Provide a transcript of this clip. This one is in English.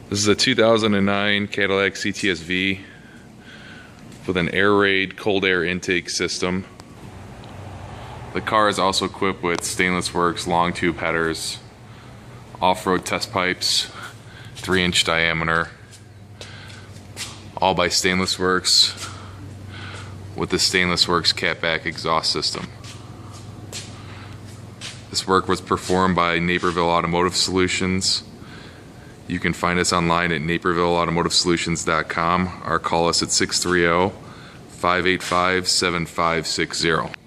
This is a 2009 Cadillac Cts-v with an air raid cold air intake system. The car is also equipped with stainless works long tube headers, off-road test pipes, 3-inch diameter, all by Stainless Works with the Stainless Works catback exhaust system. This work was performed by Naperville Automotive Solutions. You can find us online at napervilleautomotivesolutions.com or call us at 630-585-7560.